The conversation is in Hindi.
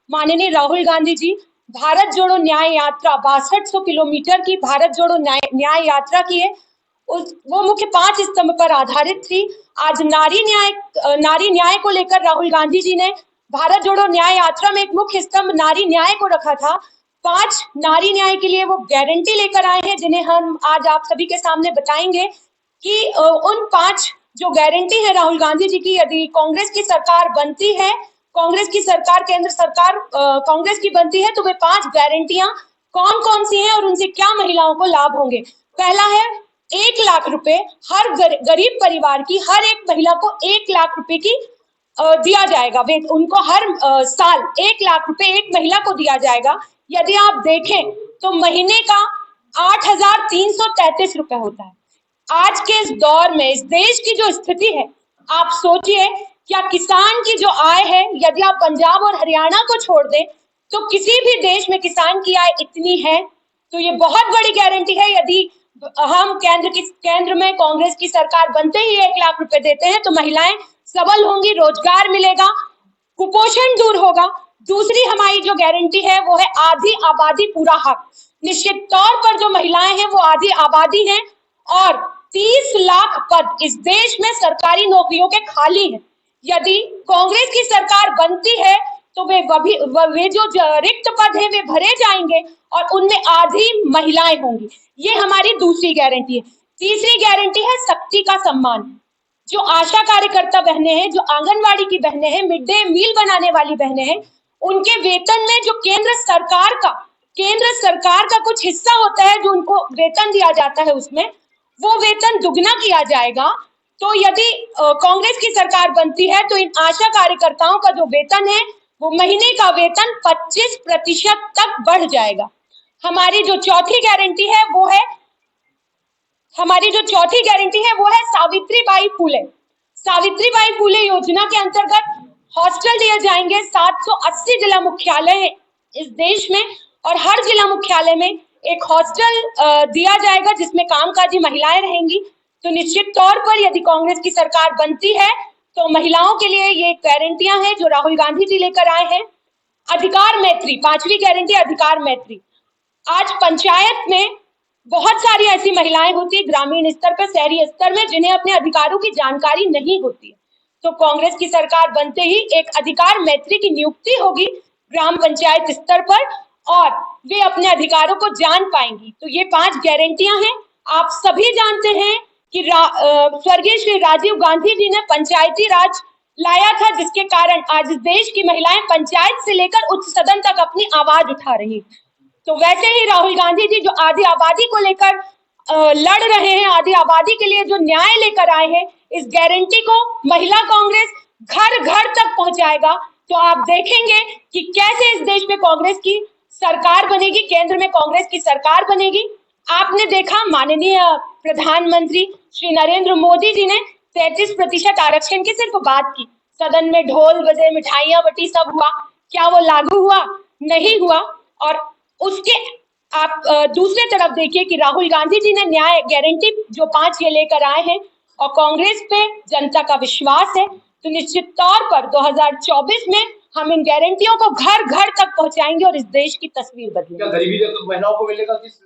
माननीय राहुल गांधी जी भारत जोड़ो न्याय यात्रा 6200 किलोमीटर की भारत जोड़ो न्याय यात्रा की है। वो मुख्य 5 स्तंभ पर आधारित थी। आज नारी न्याय को लेकर राहुल गांधी जी ने भारत जोड़ो न्याय यात्रा में एक मुख्य स्तंभ नारी न्याय को रखा था। 5 नारी न्याय के लिए वो गारंटी लेकर आए हैं, जिन्हें हम आज आप सभी के सामने बताएंगे कि उन 5 जो गारंटी है राहुल गांधी जी की, यदि कांग्रेस की सरकार बनती है, कांग्रेस की सरकार, केंद्र सरकार कांग्रेस की बनती है, तो वे 5 गारंटियां कौन कौन सी हैं और उनसे क्या महिलाओं को लाभ होंगे। पहला है 1 लाख रुपए हर गरीब परिवार की, हर एक महिला को 1 लाख रुपए की दिया जाएगा। वे उनको हर साल 1 लाख रुपए एक महिला को दिया जाएगा। यदि आप देखें तो महीने का 8,333 रुपए होता है। आज के इस दौर में इस देश की जो स्थिति है, आप सोचिए, क्या किसान की जो आय है, यदि आप पंजाब और हरियाणा को छोड़ दें तो किसी भी देश में किसान की आय इतनी है। तो ये बहुत बड़ी गारंटी है। यदि हम केंद्र में कांग्रेस की सरकार बनते ही 1 लाख रुपए देते हैं तो महिलाएं सबल होंगी, रोजगार मिलेगा, कुपोषण दूर होगा। दूसरी हमारी जो गारंटी है वो है आधी आबादी पूरा हक। निश्चित तौर पर जो महिलाएं हैं वो आधी आबादी हैं और 30 लाख पद इस देश में सरकारी नौकरियों के खाली हैं। यदि कांग्रेस की सरकार बनती है तो वे जो रिक्त पद है वे भरे जाएंगे और उनमें आधी महिलाएं होंगी। ये हमारी दूसरी गारंटी है। तीसरी गारंटी है शक्ति का सम्मान। जो आशा कार्यकर्ता बहनें हैं, जो आंगनवाड़ी की बहनें हैं, मिड डे मील बनाने वाली बहनें हैं, उनके वेतन में जो केंद्र सरकार का कुछ हिस्सा होता है जो उनको वेतन दिया जाता है, उसमें वो वेतन दुगना किया जाएगा। तो यदि कांग्रेस की सरकार बनती है तो इन आशा कार्यकर्ताओं का जो वेतन है वो महीने का वेतन 25% तक बढ़ जाएगा। हमारी जो चौथी गारंटी है वो है सावित्री बाई फुले योजना के अंतर्गत हॉस्टल दिए जाएंगे। 780 जिला मुख्यालय है इस देश में और हर जिला मुख्यालय में एक हॉस्टल दिया जाएगा जिसमें कामकाजी महिलाएं रहेंगी। तो निश्चित तौर पर यदि कांग्रेस की सरकार बनती है तो महिलाओं के लिए ये गारंटियां हैं जो राहुल गांधी जी लेकर आए हैं। अधिकार मैत्री, 5वीं गारंटी अधिकार मैत्री। आज पंचायत में बहुत सारी ऐसी महिलाएं होती है, ग्रामीण स्तर पर, शहरी स्तर में, जिन्हें अपने अधिकारों की जानकारी नहीं होती है। तो कांग्रेस की सरकार बनते ही एक अधिकार मैत्री की नियुक्ति होगी ग्राम पंचायत स्तर पर और वे अपने अधिकारों को जान पाएंगी। तो ये 5 गारंटियां हैं। आप सभी जानते हैं कि स्वर्गीय श्री राजीव गांधी जी ने पंचायती राज लाया था, जिसके कारण आज देश की महिलाएं पंचायत से लेकर उच्च सदन तक अपनी आवाज उठा रही। तो वैसे ही राहुल गांधी जी जो आधी आबादी को लेकर लड़ रहे हैं, आधी आबादी के लिए जो न्याय लेकर आए हैं, इस गारंटी को महिला कांग्रेस घर घर तक पहुंचाएगा। तो आप देखेंगे कि कैसे इस देश में कांग्रेस की सरकार बनेगी, केंद्र में कांग्रेस की सरकार बनेगी। आपने देखा माननीय प्रधानमंत्री श्री नरेंद्र मोदी जी ने 33% आरक्षण की सिर्फ बात की, सदन में ढोल बजे, मिठाइयां बटी, सब हुआ। क्या वो लागू हुआ? नहीं हुआ। और उसके आप दूसरे तरफ देखिए कि राहुल गांधी जी ने न्याय गारंटी जो 5 ये लेकर आए हैं और कांग्रेस पे जनता का विश्वास है। तो निश्चित तौर पर 2024 में हम इन गारंटियों को घर घर तक पहुंचाएंगे और इस देश की तस्वीर बदलेंगे। क्या गरीबी रेखा महिलाओं को मिलेगा? किस